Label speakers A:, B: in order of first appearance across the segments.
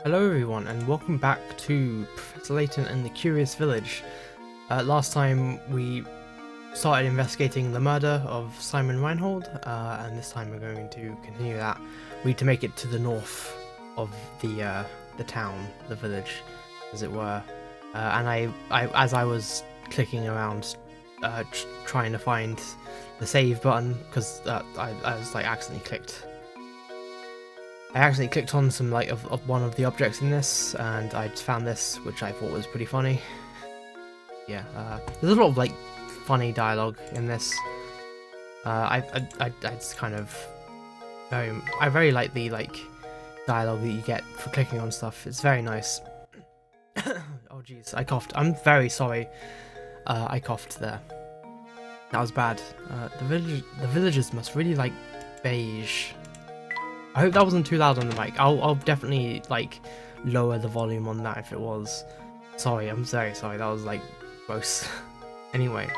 A: Hello everyone and welcome back to Professor Layton and the Curious Village. Last time we started investigating the murder of Simon Reinhold, and this time we're going to continue that. We need to make it to the north of the town, the village, as it were. And as I was clicking around, trying to find the save button, because I was like accidentally clicked on some of one of the objects in this, and I found this, which I thought was pretty funny. Yeah, there's a lot of funny dialogue in this. It's kind of I very like the dialogue that you get for clicking on stuff. It's very nice. Oh jeez, I coughed. I'm very sorry. I coughed there. That was bad. The villagers must really like beige. I hope that wasn't too loud on the mic. I'll definitely lower the volume on that if it was. Sorry, I'm very sorry. That was gross. Anyway,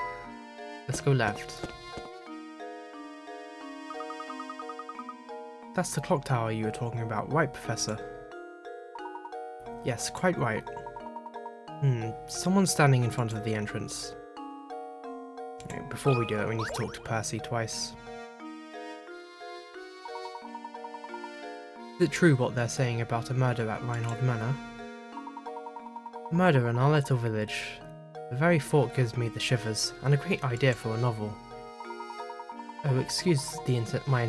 A: let's go left. That's the clock tower you were talking about, right, Professor? Yes, quite right. Someone's standing in front of the entrance. Okay, before we do it, we need to talk to Percy twice. Is it true what they're saying about a murder at Reinhold Manor? A murder in our little village. The very thought gives me the shivers, and a great idea for a novel. Oh, excuse my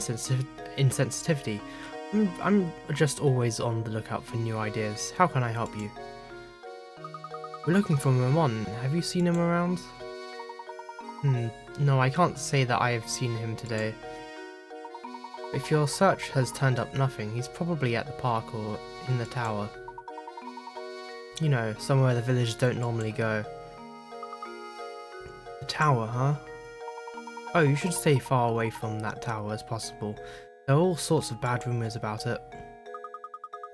A: insensitivity. I'm just always on the lookout for new ideas. How can I help you? We're looking for Ramon. Have you seen him around? No, I can't say that I have seen him today. If your search has turned up nothing, he's probably at the park or in the tower. You know, somewhere the villagers don't normally go. The tower, huh? Oh, you should stay far away from that tower as possible. There are all sorts of bad rumours about it.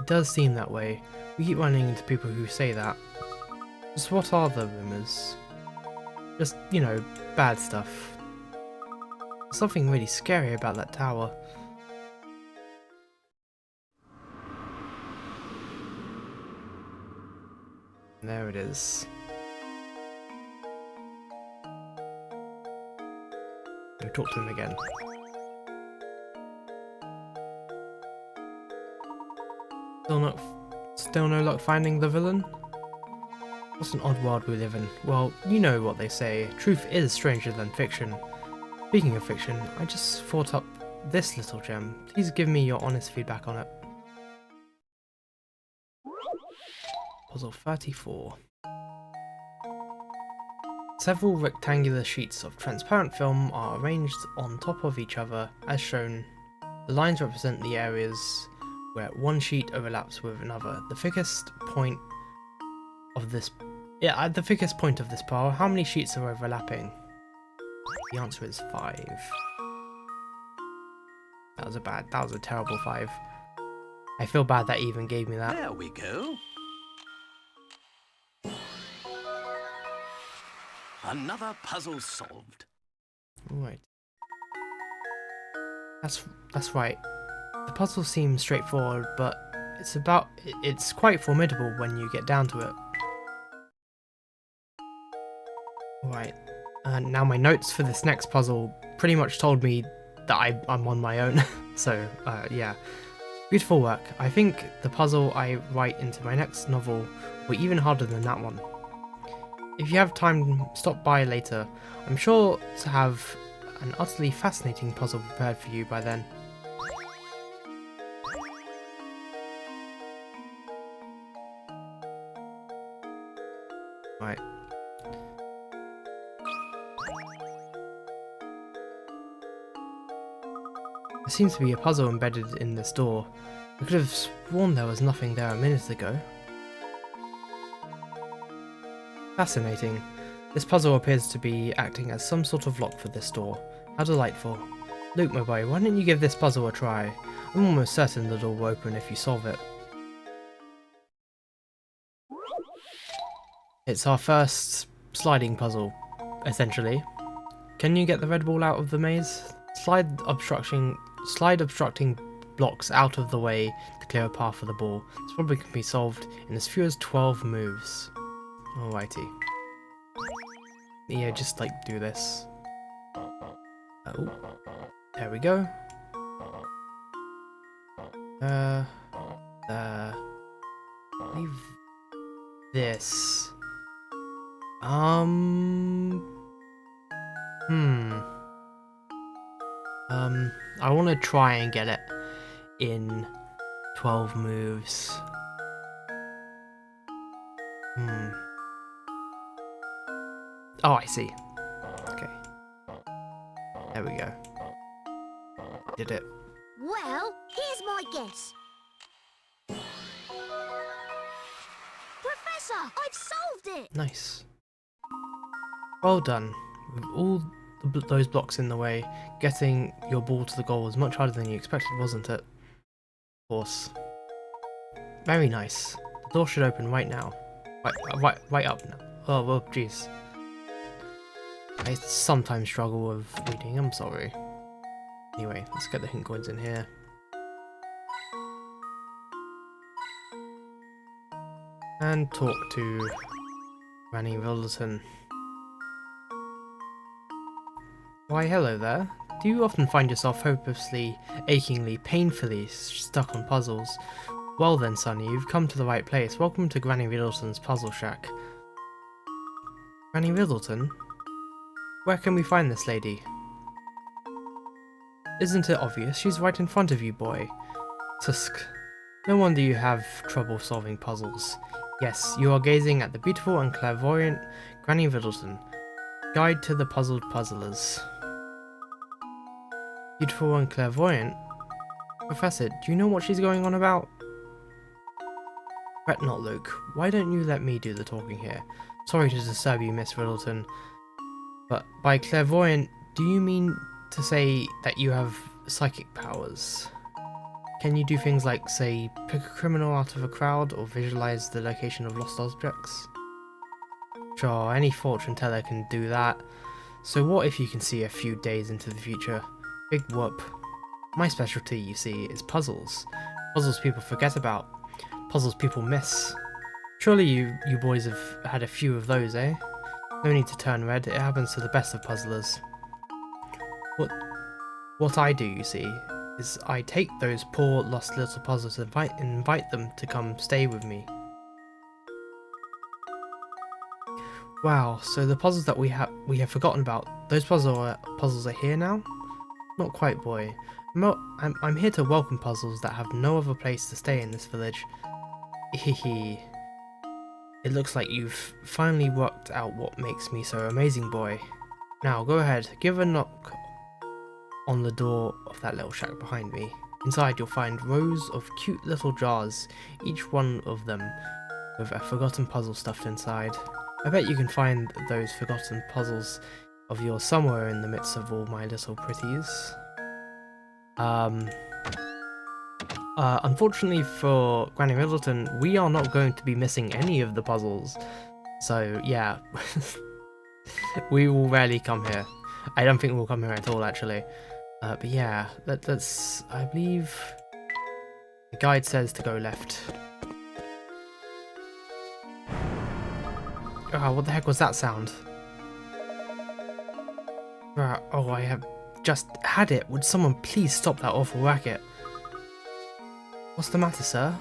A: It does seem that way. We keep running into people who say that. Just what are the rumours? Just, you know, bad stuff. There's something really scary about that tower. There it is. Go talk to him again. Still no luck finding the villain? What an odd world we live in. Well, you know what they say, truth is stranger than fiction. Speaking of fiction, I just thought up this little gem. Please give me your honest feedback on it. Puzzle 34. Several rectangular sheets of transparent film are arranged on top of each other as shown. The lines represent the areas where one sheet overlaps with another. The thickest point of this at the thickest point of this pile, how many sheets are overlapping? The answer is 5. That was a terrible 5. I feel bad that even gave me that.
B: There we go. Another puzzle solved.
A: Right. That's right. The puzzle seems straightforward, but it's quite formidable when you get down to it. Right. Now my notes for this next puzzle pretty much told me that I'm on my own. So, yeah. Beautiful work. I think the puzzle I write into my next novel will be even harder than that one. If you have time, stop by later. I'm sure to have an utterly fascinating puzzle prepared for you by then. Right. There seems to be a puzzle embedded in this door. I could have sworn there was nothing there a minute ago. Fascinating. This puzzle appears to be acting as some sort of lock for this door. How delightful. Luke, my boy, why don't you give this puzzle a try? I'm almost certain the door will open if you solve it. It's our first sliding puzzle, essentially. Can you get the red ball out of the maze? Slide obstructing blocks out of the way to clear a path for the ball. This problem can be solved in as few as 12 moves. Alrighty. Yeah, just like do this. Oh, there we go. Leave this. I want to try and get it in 12 moves. Oh, I see. Okay. There we go. Did it.
C: Well, here's my guess. Professor, I've solved it!
A: Nice. Well done. With all those blocks in the way, getting your ball to the goal was much harder than you expected, wasn't it? Of course. Very nice. The door should open right now. Right up now. Oh, well, jeez. I sometimes struggle with reading, I'm sorry. Anyway, let's get the hint coins in here. And talk to Granny Riddleton. Why, hello there. Do you often find yourself hopelessly, achingly, painfully stuck on puzzles? Well then, Sonny, you've come to the right place. Welcome to Granny Riddleton's Puzzle Shack. Granny Riddleton? Where can we find this lady? Isn't it obvious? She's right in front of you, boy. Tusk. No wonder you have trouble solving puzzles. Yes, you are gazing at the beautiful and clairvoyant Granny Riddleton, Guide to the Puzzled Puzzlers. Beautiful and clairvoyant? Professor, do you know what she's going on about? Fret not, Luke. Why don't you let me do the talking here? Sorry to disturb you, Miss Riddleton, but by clairvoyant, do you mean to say that you have psychic powers? Can you do things like, say, pick a criminal out of a crowd or visualize the location of lost objects? Sure, any fortune teller can do that. So what if you can see a few days into the future? Big whoop. My specialty, you see, is puzzles. Puzzles people forget about. Puzzles people miss. Surely you boys have had a few of those, eh? No need to turn red, it happens to the best of puzzlers. What I do, you see, is I take those poor lost little puzzles and invite them to come stay with me. Wow, so the puzzles that we have forgotten about, those puzzles are here now? Not quite, boy. I'm here to welcome puzzles that have no other place to stay in this village. Hehe. It looks like you've finally worked out what makes me so amazing, boy. Now, go ahead, give a knock on the door of that little shack behind me. Inside you'll find rows of cute little jars, each one of them with a forgotten puzzle stuffed inside. I bet you can find those forgotten puzzles of yours somewhere in the midst of all my little pretties. Unfortunately for Granny Riddleton, we are not going to be missing any of the puzzles. So, yeah. We will rarely come here. I don't think we'll come here at all, actually. But yeah, that's... I believe... The guide says to go left. Oh, what the heck was that sound? Oh, I have just had it. Would someone please stop that awful racket? What's the matter, sir?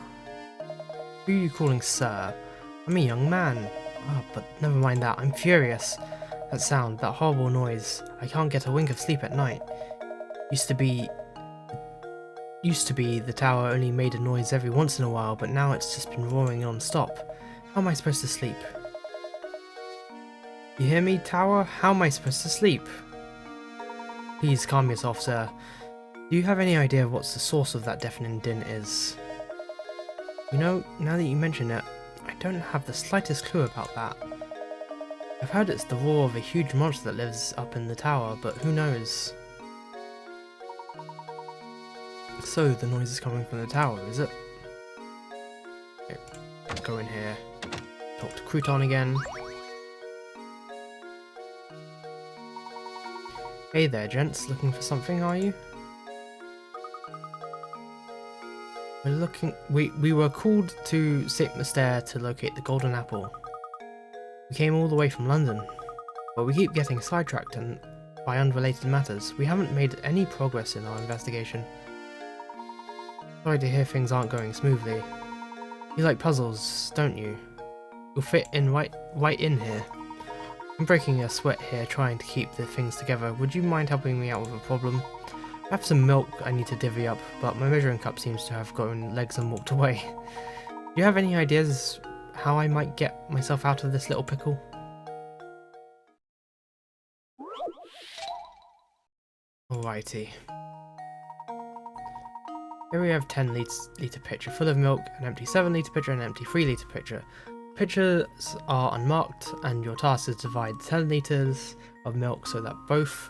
A: Who are you calling sir? I'm a young man. Oh, but never mind that. I'm furious. That sound, that horrible noise. I can't get a wink of sleep at night. Used to be the tower only made a noise every once in a while, but now it's just been roaring non-stop. How am I supposed to sleep? You hear me, tower? How am I supposed to sleep? Please calm yourself, sir. Do you have any idea what the source of that deafening din is? You know, now that you mention it, I don't have the slightest clue about that. I've heard it's the roar of a huge monster that lives up in the tower, but who knows? So, the noise is coming from the tower, is it? Okay, go in here, talk to Crouton again. Hey there, gents, looking for something, are you? We were called to St. Stair to locate the golden apple. We came all the way from London, but we keep getting sidetracked and by unrelated matters. We haven't made any progress in our investigation. Sorry to hear things aren't going smoothly. You like puzzles, don't you? You'll fit in right in here. I'm breaking a sweat here trying to keep the things together. Would you mind helping me out with a problem? I have some milk I need to divvy up, but my measuring cup seems to have gotten legs and walked away. Do you have any ideas how I might get myself out of this little pickle? Alrighty. Here we have 10 litre pitcher full of milk, an empty 7 litre pitcher and an empty 3 litre pitcher. Pitchers are unmarked and your task is to divide 10 litres of milk so that both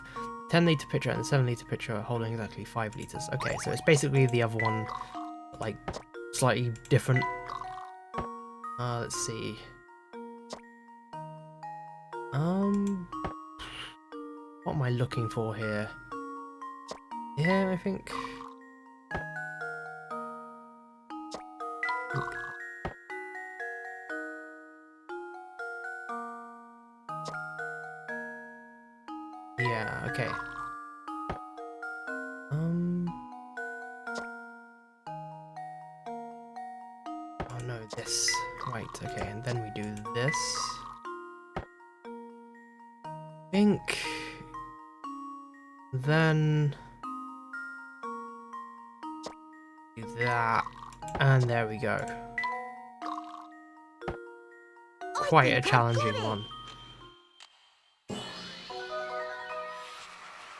A: 10 litre pitcher and the 7 litre pitcher are holding exactly 5 litres. Okay, so it's basically the other one, like, slightly different. Let's see. What am I looking for here? Yeah, I think. Yeah, okay. Oh no, this. Right, okay, and then we do this. Think. Then do that, and there we go. Quite a challenging one.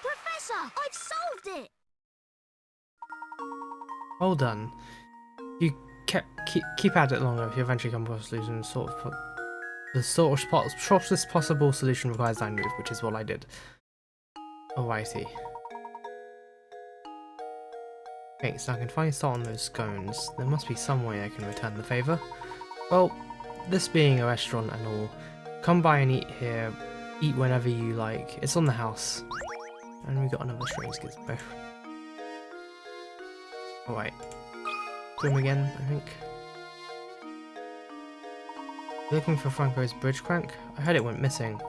C: Professor, I've solved it!
A: Well done. You keep at it long enough, you eventually come across a solution. The shortest possible solution requires 9 moves, which is what I did. Alrighty. Okay, so I can finally start on those scones. There must be some way I can return the favour. Well, this being a restaurant and all, come by and eat here. Eat whenever you like. It's on the house. And we got another strange gizmo. Alright. Do him again, I think. Looking for Franco's bridge crank? I heard it went missing.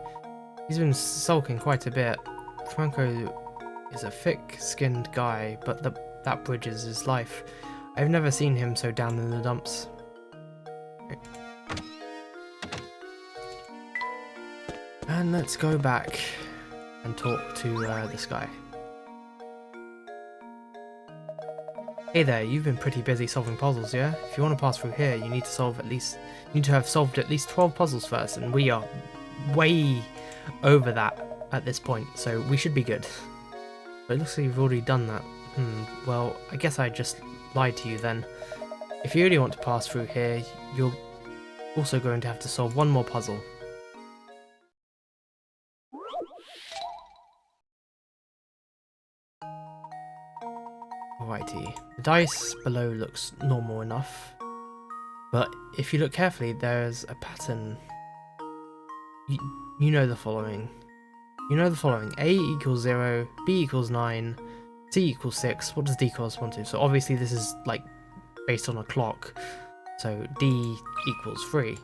A: He's been sulking quite a bit. Franco is a thick-skinned guy, but that bridge is his life. I've never seen him so down in the dumps. Okay. And let's go back and talk to this guy. Hey there, you've been pretty busy solving puzzles, yeah? If you want to pass through here, you need to have solved at least 12 puzzles first, and we are way over that at this point, so we should be good. But it looks like you've already done that. Well, I guess I just lied to you then. If you really want to pass through here, you're also going to have to solve one more puzzle. Alrighty, the dice below looks normal enough, but if you look carefully, there's a pattern. You know the following. You know the following. A equals 0, B equals 9, C equals 6. What does D correspond to? So obviously this is like based on a clock. So D equals 3,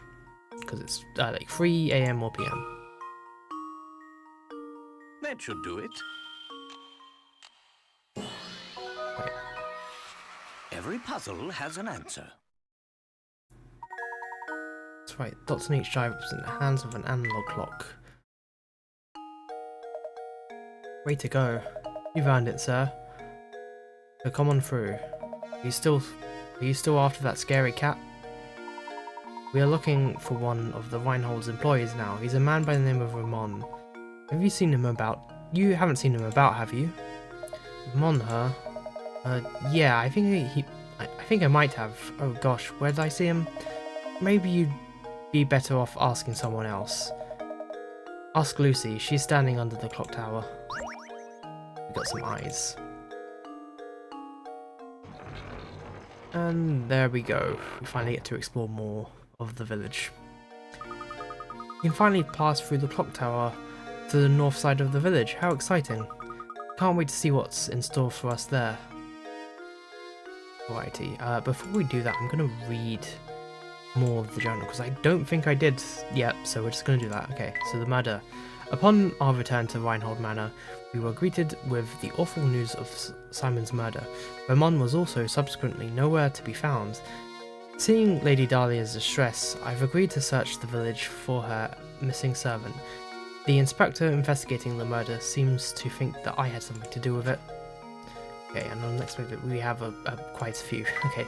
A: because it's like 3 AM or PM.
B: That should do it.
A: Right.
B: Every puzzle has an answer.
A: That's right. Dots on each die represent the hands of an analog clock. Way to go. You've earned it, sir. So come on through. Are you still after that scary cat? We are looking for one of the Reinhold's employees now. He's a man by the name of Ramon. Have you seen him about? You haven't seen him about, have you? Ramon, huh? Yeah, I think I might have. Oh gosh, where did I see him? Maybe you'd be better off asking someone else. Ask Lucy. She's standing under the clock tower. Got some eyes. And there we go. We finally get to explore more of the village. You can finally pass through the clock tower to the north side of the village. How exciting. Can't wait to see what's in store for us there. Alrighty, before we do that, I'm gonna read more of the journal, because I don't think I did yet, so we're just gonna do that. Okay, so the murder. Upon our return to Reinhold Manor, we were greeted with the awful news of Simon's murder. Ramon was also subsequently nowhere to be found. Seeing Lady Dahlia's distress, I've agreed to search the village for her missing servant. The inspector investigating the murder seems to think that I had something to do with it. Okay, and on the next bit we have quite a few. Okay,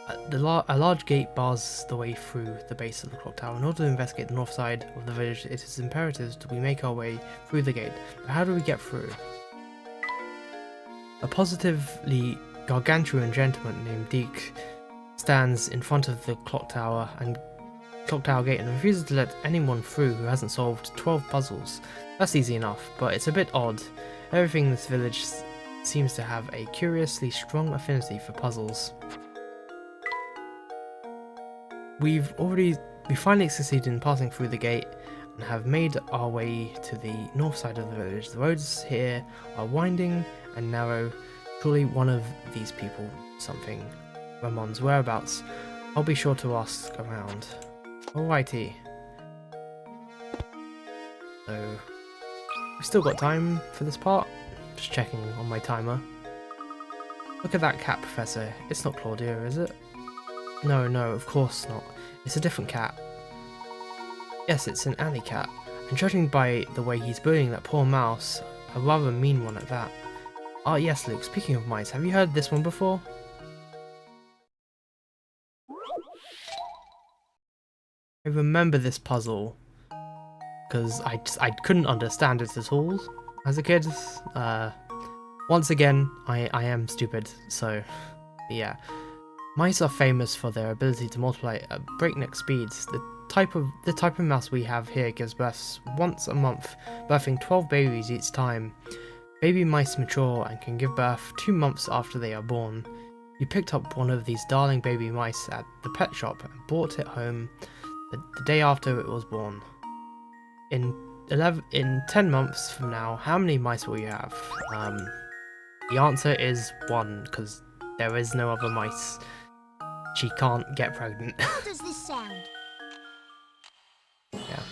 A: a large gate bars the way through the base of the clock tower. In order to investigate the north side of the village, it is imperative that we make our way through the gate. But how do we get through? A positively gargantuan gentleman named Deke stands in front of the clock tower gate and refuses to let anyone through who hasn't solved 12 puzzles. That's easy enough, but it's a bit odd. Everything in this village seems to have a curiously strong affinity for puzzles. We finally succeeded in passing through the gate and have made our way to the north side of the village. The roads here are winding and narrow. Surely one of these people something. Ramon's whereabouts. I'll be sure to ask around. Alrighty. So, we've still got time for this part. Just checking on my timer. Look at that cat, Professor. It's not Claudia, is it? No, of course not. It's a different cat. Yes, it's an alley cat. And judging by the way he's bullying that poor mouse, a rather mean one at that. Ah yes, Luke, speaking of mice, have you heard this one before? I remember this puzzle because I couldn't understand it at all as a kid. Once again, I am stupid, so yeah. Mice are famous for their ability to multiply at breakneck speeds. The type of mouse we have here gives birth once a month, birthing 12 babies each time. Baby mice mature and can give birth 2 months after they are born. You picked up one of these darling baby mice at the pet shop and brought it home the day after it was born. In 10 months from now, how many mice will you have? The answer is 1, because there is no other mice. She can't get pregnant.
C: How does this sound?
A: Yeah.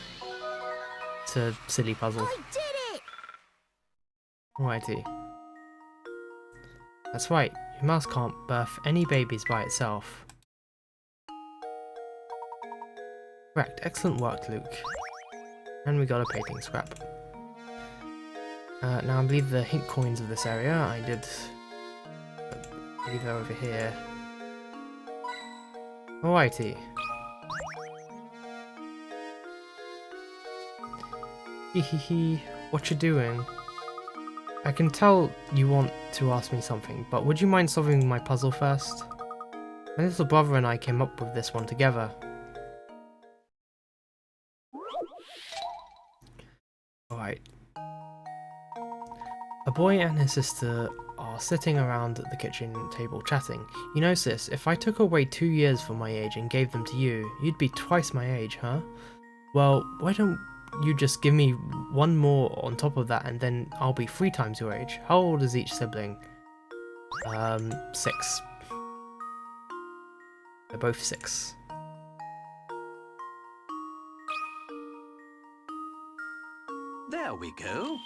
A: It's a silly puzzle.
C: I did it!
A: Alrighty. That's right, your mouse can't birth any babies by itself. Correct, excellent work, Luke. And we got a painting scrap. Now I believe the hint coins of this area, I did leave her over here. Alrighty. Hehehe, what you doing? I can tell you want to ask me something, but would you mind solving my puzzle first? My little brother and I came up with this one together. Alright. A boy and his sister are sitting around the kitchen table chatting. You know, sis, if I took away 2 years from my age and gave them to you, you'd be twice my age, huh? Well, why don't you just give me 1 more on top of that and then I'll be 3 times your age. How old is each sibling? 6. They're both 6.
B: There we go.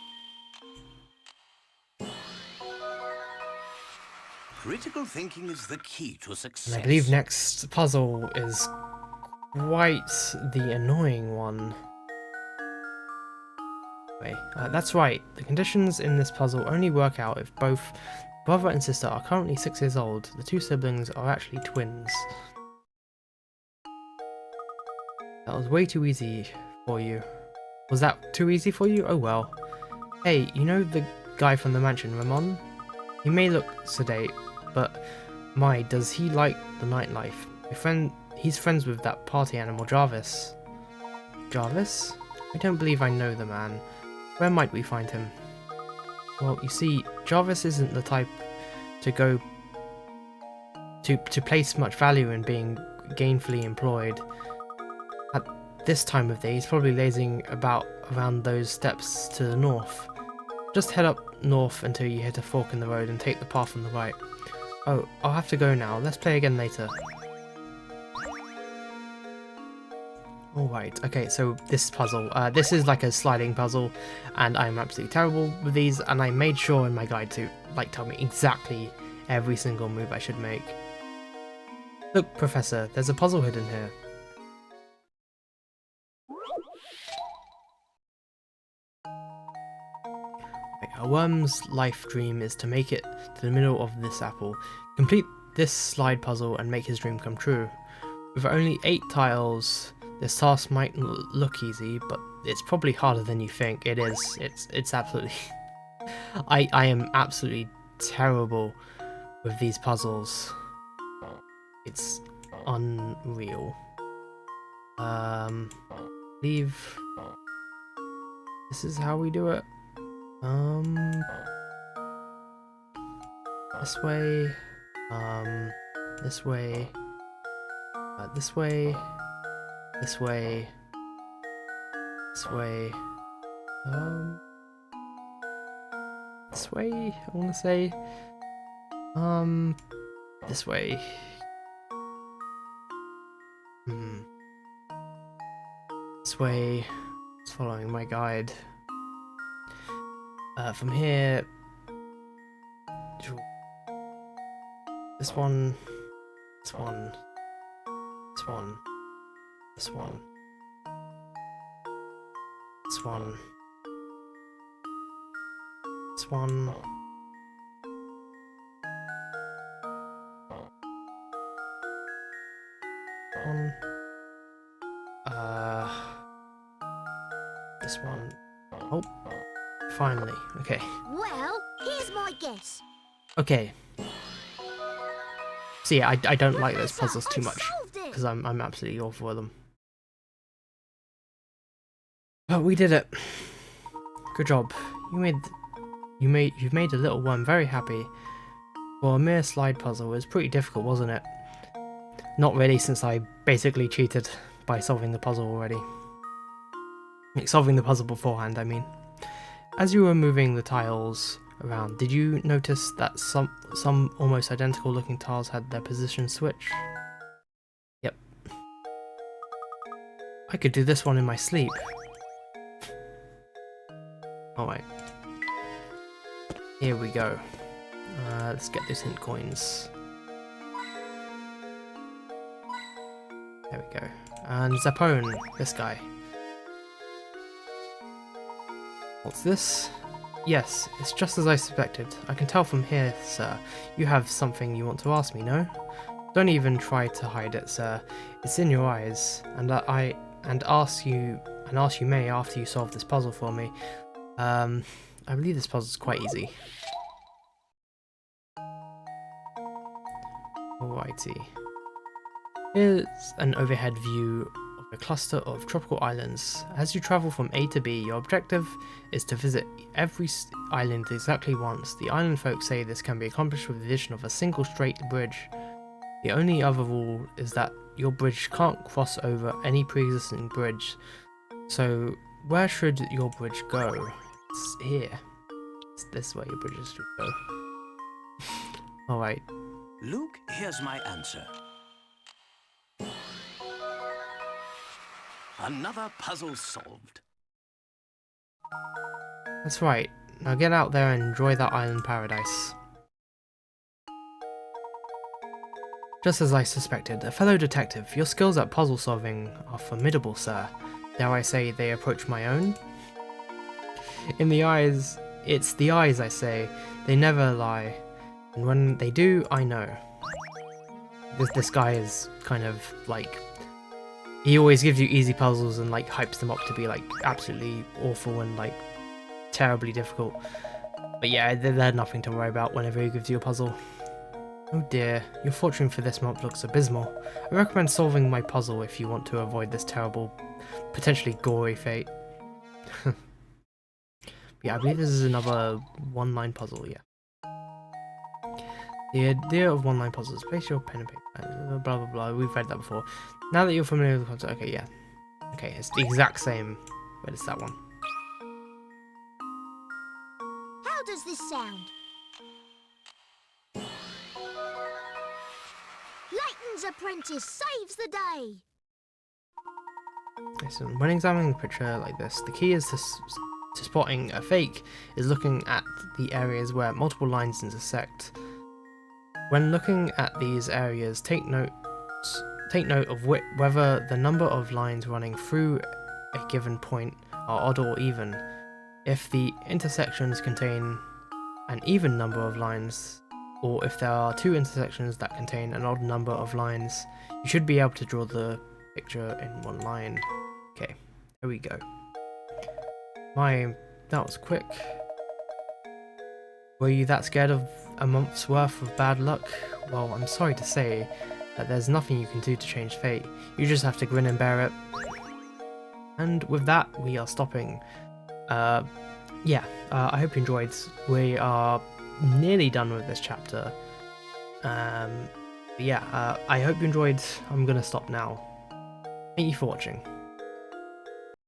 B: Critical thinking is the key to success.
A: And I believe next puzzle is quite the annoying one. Anyway, that's right. The conditions in this puzzle only work out if both brother and sister are currently 6 years old. The 2 siblings are actually twins. That was way too easy for you. Was that too easy for you? Oh well. Hey, you know the guy from the mansion, Ramon? He may look sedate, but my, does he like the nightlife? He's friends with that party animal Jarvis. Jarvis? I don't believe I know the man. Where might we find him? Well, you see, Jarvis isn't the type to go to place much value in being gainfully employed. At this time of day, he's probably lazing about around those steps to the north. Just head up north until you hit a fork in the road and take the path on the right. Oh, I'll have to go now. Let's play again later. Alright, okay, so this puzzle. This is like a sliding puzzle, and I'm absolutely terrible with these, and I made sure in my guide to, like, tell me exactly every single move I should make. Look, Professor, there's a puzzle hidden here. A worm's life dream is to make it to the middle of this apple, complete this slide puzzle, and make his dream come true. With only 8 tiles, this task might look easy, but it's probably harder than you think. It is. It's absolutely... I am absolutely terrible with these puzzles. It's unreal. Leave. This is how we do it. This way. This way. This way. This way. This way. This way, I want to say. This way. This way. It's following my guide. From here. This one. This one. This one. This one. This one. This one. One. This one. Oh, finally. Okay.
C: Well, here's my guess.
A: Okay. So yeah, I don't like those puzzles too
C: I've
A: much
C: solved it.
A: because I'm absolutely awful with them. But we did it. Good job. You've made a little one very happy. Well, a mere slide puzzle was pretty difficult, wasn't it? Not really, since I basically cheated by solving the puzzle already. Like, solving the puzzle beforehand, I mean. As you were moving the tiles around, did you notice that some almost identical looking tiles had their position switch? Yep. I could do this one in my sleep. Alright. Here we go. Let's get those hint coins. There we go. And Zapone, this guy. What's this? Yes, it's just as I suspected. I can tell from here, sir. You have something you want to ask me, no? Don't even try to hide it, sir. It's in your eyes, and ask you may after you solve this puzzle for me. I believe this puzzle is quite easy. Alrighty. Here's an overhead view of a cluster of tropical islands. As you travel from A to B, your objective is to visit every island exactly once. The island folks say this can be accomplished with the addition of a single straight bridge. The only other rule is that your bridge can't cross over any pre-existing bridge. So where should your bridge go? It's here. It's this way your bridges should go. Alright.
B: Luke, here's my answer. Another puzzle solved.
A: That's right. Now get out there and enjoy that island paradise. Just as I suspected, a fellow detective, your skills at puzzle solving are formidable, sir. Dare I say they approach my own? In the eyes, it's the eyes, I say. They never lie. And when they do, I know. This guy is kind of like... He always gives you easy puzzles and like hypes them up to be like absolutely awful and like terribly difficult. But yeah, they're nothing to worry about whenever he gives you a puzzle. Oh dear, your fortune for this month looks abysmal. I recommend solving my puzzle if you want to avoid this terrible, potentially gory fate. Yeah, I believe this is another one-line puzzle, yeah. The idea of one-line puzzles. Place your pen and paper. Blah blah blah. We've read that before. Now that you're familiar with the concept, okay, yeah. Okay, it's the exact same, but it's that one.
C: How does this sound? Layton's apprentice saves the day.
A: Listen, when examining a picture like this, the key is to spotting a fake is looking at the areas where multiple lines intersect. When looking at these areas, take note of whether the number of lines running through a given point are odd or even. If the intersections contain an even number of lines, or if there are two intersections that contain an odd number of lines, you should be able to draw the picture in one line. Okay, here we go. That was quick. Were you that scared of a month's worth of bad luck? Well, I'm sorry to say that there's nothing you can do to change fate. You just have to grin and bear it. And with that, we are stopping. I hope you enjoyed. We are nearly done with this chapter. I hope you enjoyed. I'm gonna stop now. Thank you for watching.